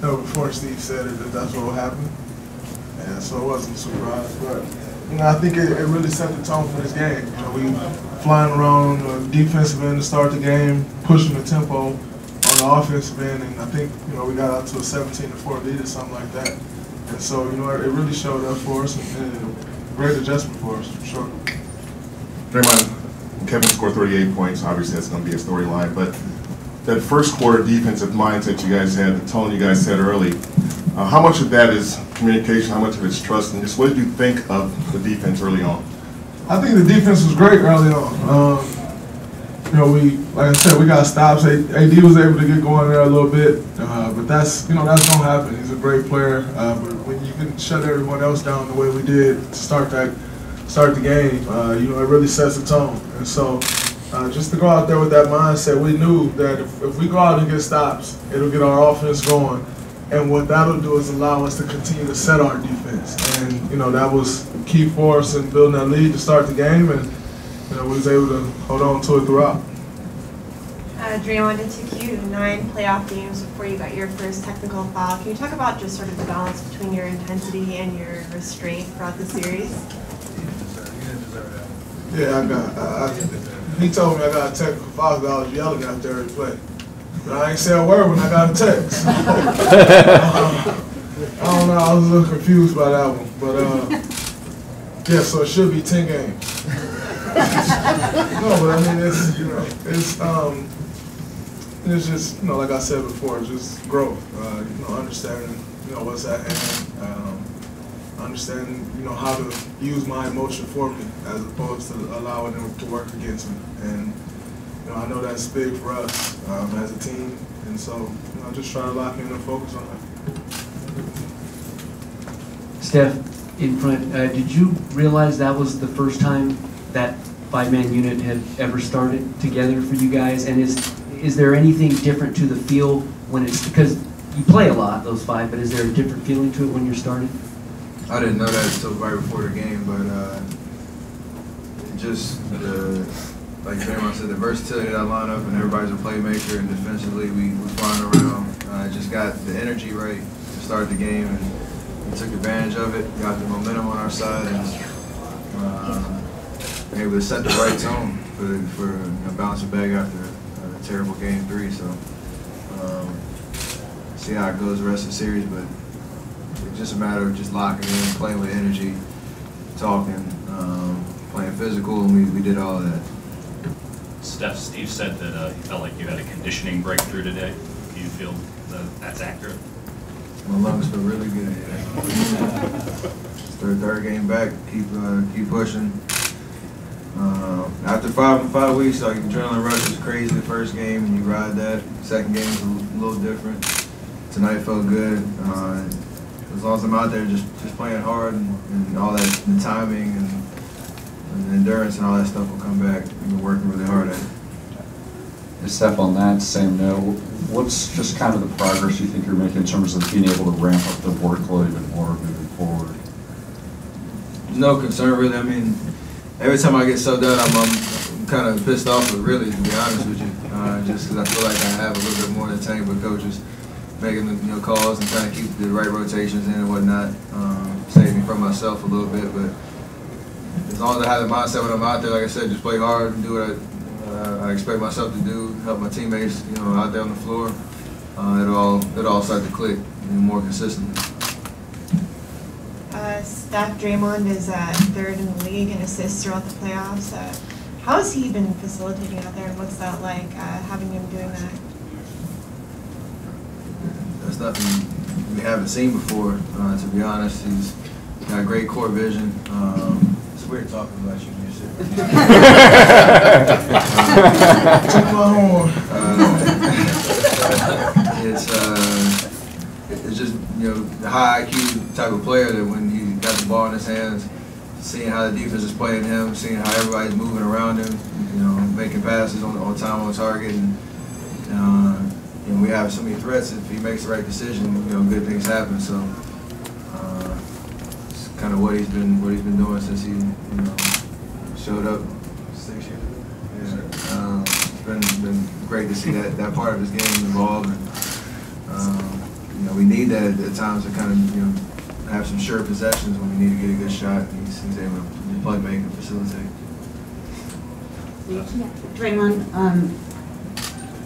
know before Steve said it that that's what would happen. And so it wasn't a surprise. But, I think it really set the tone for this game. We flying around on the defensive end to start the game, pushing the tempo on the offensive end, and I think, we got out to a 17-4 lead or something like that. And so, it really showed up for us and a great adjustment for us, for sure. Draymond, Kevin scored 38 points. Obviously, that's going to be a storyline. But that first quarter defensive mindset you guys had, the tone you guys set early, how much of that is communication? How much of it is trust? And just what did you think of the defense early on? I think the defense was great early on. Like I said, we got stops. AD was able to get going there a little bit, but that's that's gonna happen. He's a great player, but when you can shut everyone else down the way we did to start the game, it really sets the tone. And so, just to go out there with that mindset, we knew that if we go out and get stops, it'll get our offense going. And what that'll do is allow us to continue to set our defense. And, that was key for us in building that lead to start the game. And, we was able to hold on to it throughout. Draymond, it took you 9 playoff games before you got your first technical foul. Can you talk about just sort of the balance between your intensity and your restraint throughout the series? Yeah, he told me I got a technical foul because I was yelling after every play. But I ain't say a word when I got a text. I don't know, I was a little confused by that one. But, yeah, so it should be 10 games. No, but I mean, it's just, like I said before, it's just growth. Understanding, what's at hand. Understanding, how to use my emotion for me as opposed to allowing them to work against me. And, I know that's big for us as a team, and so just try to lock in and focus on that. Steph, in front, did you realize that was the first time that 5-man unit had ever started together for you guys? And is there anything different to the feel when it's, because you play a lot, those 5, but is there a different feeling to it when you're starting? I didn't know that until right before the game, but just like Draymond said, the versatility of that lineup, and everybody's a playmaker, and defensively we flying around. Just got the energy right to start the game, and we took advantage of it. Got the momentum on our side, and able to set the right tone for bouncing back after a terrible game 3. So see how it goes the rest of the series, but it's just a matter of just locking in, playing with energy, talking, playing physical, and we did all of that. Steve said that he felt like you had a conditioning breakthrough today. Do you feel that's accurate? My lungs feel really good. It's their third game back. Keep pushing. After 5 weeks, like adrenaline rush was crazy the first game, and you ride that. Second game was a little different. Tonight felt good. As long as I'm out there just playing hard and all that, the timing and the endurance and all that stuff will come back. We've been working really hard at it. Steph, on that same note, what's just kind of the progress you think you're making in terms of being able to ramp up the workload even more moving forward? No concern really. I mean, every time I get subbed out, I'm kind of pissed off, but really, to be honest with you, just because I feel like I have a little bit more in the tank with coaches making the calls and trying to keep the right rotations in and whatnot, save me from myself a little bit. But as long as I have the mindset when I'm out there, like I said, just play hard and do what I expect myself to do, help my teammates, out there on the floor, it'll all start to click more consistently. Steph, Draymond is 3rd in the league in assists throughout the playoffs. How has he been facilitating out there, and what's that like, having him doing that? That's nothing we haven't seen before, to be honest. He's got great court vision. It's weird talking about you when you're sitting. It's just the high IQ type of player that when he got the ball in his hands, seeing how the defense is playing him, seeing how everybody's moving around him, making passes on time on target, and we have so many threats. If he makes the right decision, good things happen. So it's kind of what he's been doing since he showed up 6 years ago. Yeah. It's been great to see that part of his game evolve, and we need that at times to kind of, have some sure possessions when we need to get a good shot. And he's able to play make and facilitate. Draymond,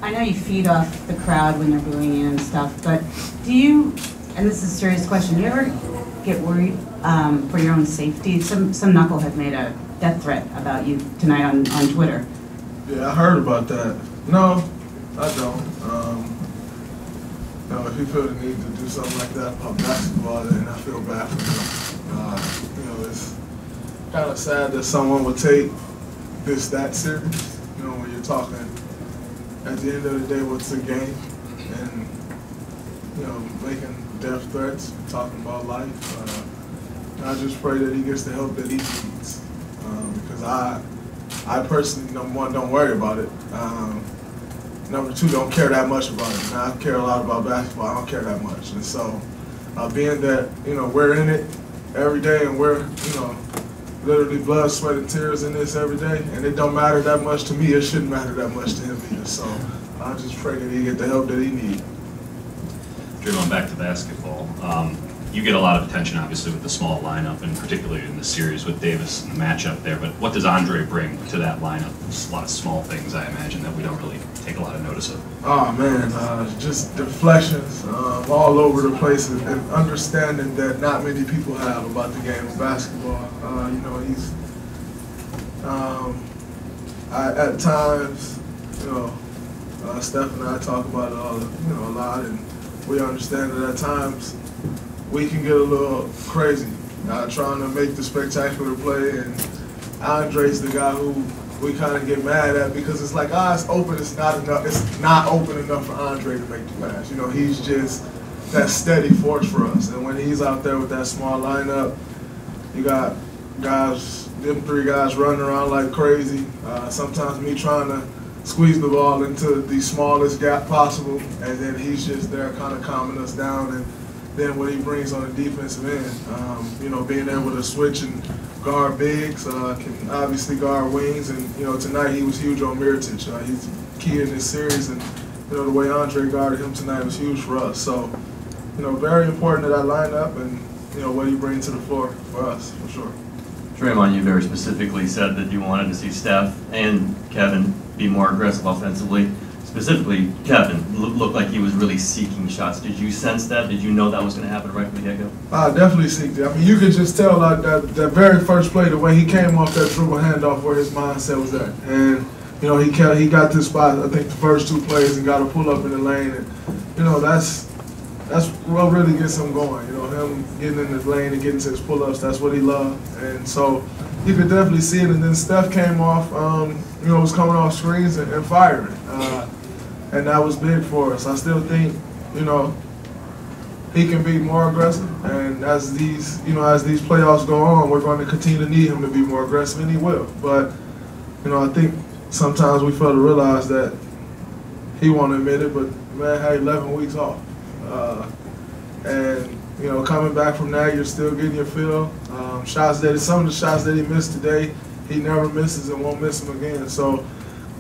I know you feed off the crowd when they're booing you and stuff, but do you, and this is a serious question, do you ever get worried for your own safety? Some knucklehead made a death threat about you tonight on Twitter. Yeah, I heard about that. No, I don't. If you feel the need to do something like that about basketball, then I feel bad for him. It's kind of sad that someone would take this that serious. When you're talking, at the end of the day, what's a game? And, making death threats, talking about life. I just pray that he gets the help that he needs. Because I personally, number one, don't worry about it. Number two, don't care that much about it. Now, I care a lot about basketball. I don't care that much. And so, being that, we're in it every day and we're, literally blood, sweat, and tears in this every day, and it don't matter that much to me. It shouldn't matter that much to him either. So I just pray that he get the help that he needs. Draymond, back to basketball. You get a lot of attention, obviously, with the small lineup, and particularly in the series with Davis and the matchup there. But what does Andre bring to that lineup? There's a lot of small things, I imagine, that we don't really take a lot of notice of. Oh man, just deflections all over the place, and understanding that not many people have about the game of basketball. He's at times, Steph and I talk about it a lot, and we understand that at times we can get a little crazy trying to make the spectacular play, and Andre's the guy who we kind of get mad at because it's like, it's open, it's not enough. It's not open enough for Andre to make the pass. He's just that steady force for us. And when he's out there with that small lineup, you got them three guys running around like crazy. Sometimes me trying to squeeze the ball into the smallest gap possible, and then he's just there kind of calming us down. And then what he brings on the defensive end, being able to switch and guard bigs, can obviously guard wings, and tonight he was huge on Mirotic. He's key in this series, and the way Andre guarded him tonight was huge for us. So, very important to that lineup, and what he brings to the floor for us, for sure. Draymond, you very specifically said that you wanted to see Steph and Kevin be more aggressive offensively. Specifically, Kevin looked like he was really seeking shots. Did you sense that? Did you know that was going to happen right from the get-go? I definitely seeked it. I mean, you could just tell that very first play, the way he came off that dribble handoff, where his mindset was at. And he got to the spot, I think, the first two plays and got a pull up in the lane. And that's what really gets him going. Him getting in the lane and getting to his pull-ups. That's what he loved. And so you could definitely see it. And then Steph came off, was coming off screens and firing. And that was big for us. I still think, he can be more aggressive. And as these playoffs go on, we're going to continue to need him to be more aggressive, and he will. But, I think sometimes we fail to realize that he won't admit it, but man, had 11 weeks off. And, coming back from that, you're still getting your feel. Some of the shots that he missed today, he never misses and won't miss them again. So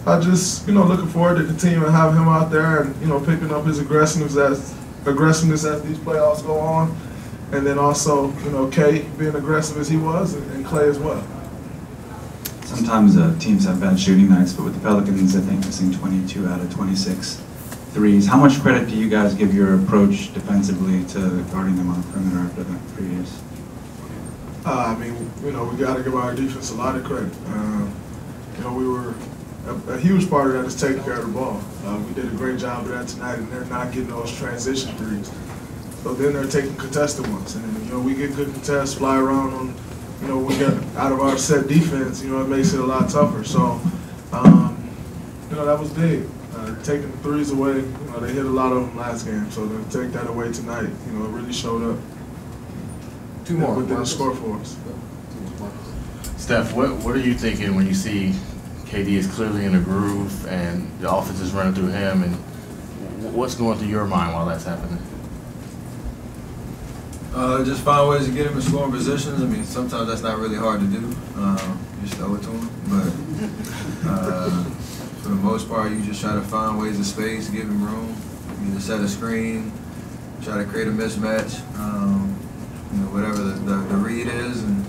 I just, looking forward to continuing to have him out there and, picking up his aggressiveness as these playoffs go on. And then also, K being aggressive as he was, and Clay as well. Sometimes teams have bad shooting nights, but with the Pelicans, I think missing 22 out of 26 threes. How much credit do you guys give your approach defensively to guarding them on the perimeter after that previous? We got to give our defense a lot of credit. We were a huge part of that is taking care of the ball. We did a great job of that tonight, and they're not getting those transition threes. So then they're taking contested ones, and we get good contests, fly around on. We get out of our set defense. It makes it a lot tougher. So, that was big. Taking the threes away, they hit a lot of them last game, so to take that away tonight, it really showed up. Two more. Within the score for us. Steph, what are you thinking when you see KD is clearly in a groove and the offense is running through him, and what's going through your mind while that's happening? Just find ways to get him in scoring positions. I mean, sometimes that's not really hard to do. Just throw it to him, but. For the most part, you just try to find ways of space, give him room, either set a screen, try to create a mismatch, you know, whatever the read is, and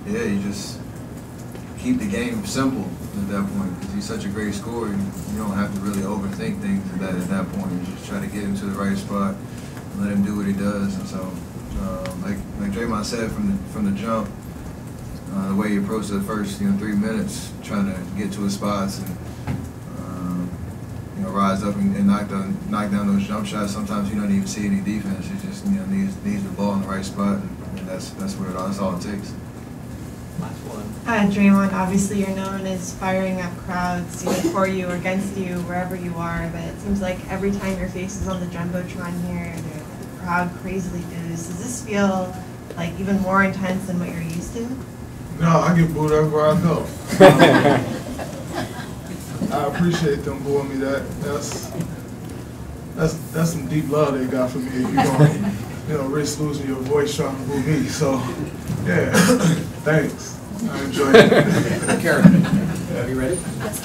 yeah, you just keep the game simple at that point, because he's such a great scorer. You don't have to really overthink things at that point. You just try to get him to the right spot and let him do what he does. And so, like Draymond said from the jump, the way he approached the first 3 minutes, trying to get to his spots and you know, rise up and knock down those jump shots. Sometimes you don't even see any defense. You just needs the ball in the right spot, and that's all it takes. Last one. Draymond, obviously you're known as firing up crowds, either for you or against you, wherever you are, but it seems like every time your face is on the Jumbotron here, the crowd crazily boos. Does this feel like even more intense than what you're used to? No, I get booed everywhere I go. I appreciate them booing me. That's some deep love they got for me. If you're gonna risk losing your voice trying to boo me. So yeah, thanks. I enjoy it. Karen, are you ready? Yes.